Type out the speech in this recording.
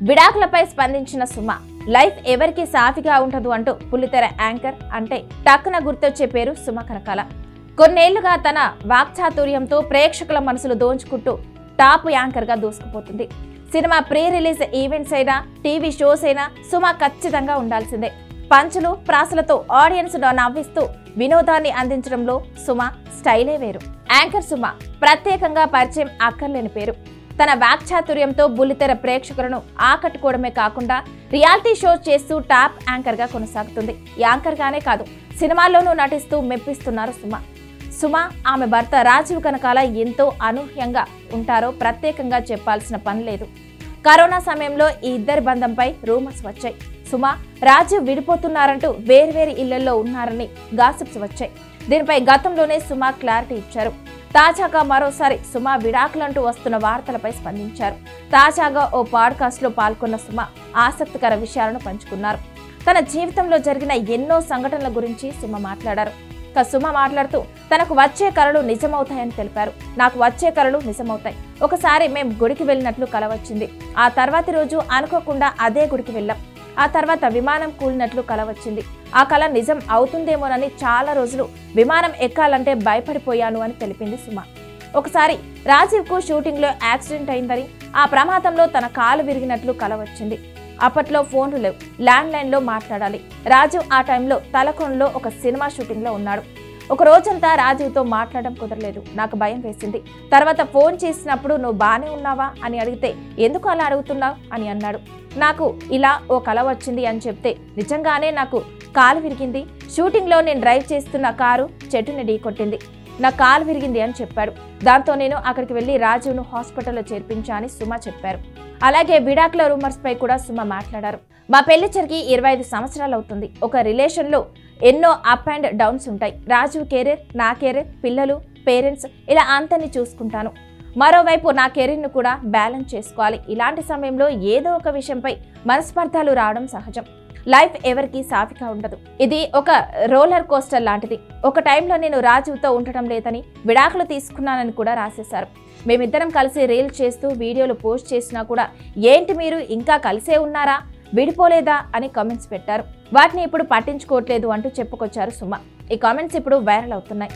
విడాకులపై స్పందించిన సుమ, లైఫ్ ఎవరికి సాఫీగా ఉండదు అంటూ పులితెర యాంకర్ అంటే టక్కున గుర్తొచ్చే పేరు సుమ కనకాల. కొన్నేళ్లుగా తన వాక్చాతుర్యంతో ప్రేక్షకుల మనసులు దోచుకుంటూ టాప్ యాంకర్ గా దూసుకుపోతుంది. సినిమా ప్రీ రిలీజ్ ఈవెంట్స్ అయినా టీవీ షోస్ అయినా సుమ ఖచ్చితంగా ఉండాల్సిందే. పంచులు ప్రాసలతో ఆడియన్స్ నవ్విస్తూ వినోదాన్ని అందించడంలో సుమ స్టైలే వేరు. యాంకర్ సుమ ప్రత్యేకంగా పరిచయం అక్కర్లేని పేరు. తన వాక్చాతుర్యంతో బుల్లితెర ప్రేక్షకులను ఆకట్టుకోవడమే కాకుండా రియాలిటీ షో చేస్తూ టాప్ యాంకర్ గా కొనసాగుతుంది. యాంకర్ గానే కాదు, సినిమాల్లోనూ నటిస్తూ మెప్పిస్తున్నారు సుమ. సుమ, ఆమె భర్త రాజీవ్ కనకాల ఎంతో అనూహ్యంగా ఉంటారో ప్రత్యేకంగా చెప్పాల్సిన పని లేదు. కరోనా సమయంలో ఈ ఇద్దరి బంధంపై రూమర్స్ వచ్చాయి. సుమ, రాజీవ్ విడిపోతున్నారంటూ వేర్వేరు ఇళ్లలో ఉన్నారని గాసిప్స్ వచ్చాయి. దీనిపై గతంలోనే సుమ క్లారిటీ ఇచ్చారు. తాజాగా మరోసారి సుమ విడాకులంటూ వస్తున్న వార్తలపై స్పందించారు. తాజాగా ఓ పాడ్కాస్ట్ లో పాల్గొన్న సుమ ఆసక్తికర విషయాలను పంచుకున్నారు. తన జీవితంలో జరిగిన ఎన్నో సంఘటనల గురించి సుమ మాట్లాడారు. సుమ మాట్లాడుతూ తనకు వచ్చే కలలు నిజమవుతాయని తెలిపారు. నాకు వచ్చే కలలు నిజమవుతాయి. ఒకసారి మేం గుడికి వెళ్ళినట్లు కల వచ్చింది. ఆ తర్వాతి రోజు అనుకోకుండా అదే గుడికి వెళ్ళాం. ఆ తర్వాత విమానం కూలినట్లు కల వచ్చింది. ఆ కల నిజం అవుతుందేమోనని చాలా రోజులు విమానం ఎక్కాలంటే భయపడిపోయాను అని తెలిపింది సుమ. ఒకసారి రాజీవ్ కు షూటింగ్ లో యాక్సిడెంట్ అయిందని, ఆ ప్రమాదంలో తన కాలు విరిగినట్లు కల వచ్చింది. అప్పట్లో ఫోన్లు లేవు, ల్యాండ్ లైన్ లో మాట్లాడాలి. రాజీవ్ ఆ టైంలో తలకొండలో ఒక సినిమా షూటింగ్ లో ఉన్నాడు. ఒక రోజంతా రాజీవ్తో మాట్లాడడం కుదరలేదు. నాకు భయం వేసింది. తర్వాత ఫోన్ చేసినప్పుడు నువ్వు బానే ఉన్నావా అని అడిగితే ఎందుకు అలా అడుగుతున్నావు అని అన్నాడు. నాకు ఇలా ఓ కల వచ్చింది అని చెప్తే నిజంగానే నాకు కాలు విరిగింది. షూటింగ్ లో నేను డ్రైవ్ చేస్తున్న కారు చెట్టుని ఢీకొట్టింది. నా కాలు విరిగింది అని చెప్పాడు. దాంతో నేను అక్కడికి వెళ్లి రాజీవ్ను హాస్పిటల్లో చేర్పించా అని సుమ చెప్పారు. అలాగే విడాకుల రూమర్స్ పై కూడా సుమ మాట్లాడారు. మా పెళ్లి జరిగి 25 సంవత్సరాలు అవుతుంది. ఒక రిలేషన్ లో ఎన్నో అప్ అండ్ డౌన్స్ ఉంటాయి. రాజీవ్ కెరీర్, నా కెరీర్, పిల్లలు, పేరెంట్స్ ఇలా అంతని చూసుకుంటాను. మరోవైపు నా కెరీర్ను కూడా బ్యాలెన్స్ చేసుకోవాలి. ఇలాంటి సమయంలో ఏదో ఒక విషయంపై మనస్పర్ధాలు రావడం సహజం. లైఫ్ ఎవరికి సాఫీగా ఉండదు. ఇది ఒక రోలర్ కోస్టర్ లాంటిది. ఒక టైంలో నేను రాజీవ్తో ఉండటం లేదని, విడాకులు తీసుకున్నానని కూడా రాసేశారు. మేమిద్దరం కలిసి రీల్ చేస్తూ వీడియోలు పోస్ట్ చేసినా కూడా ఏంటి మీరు ఇంకా కలిసే ఉన్నారా, విడిపోలేదా అని కామెంట్స్ పెట్టారు. వాటిని ఇప్పుడు పట్టించుకోవట్లేదు అంటూ చెప్పుకొచ్చారు సుమ. ఈ కామెంట్స్ ఇప్పుడు వైరల్ అవుతున్నాయి.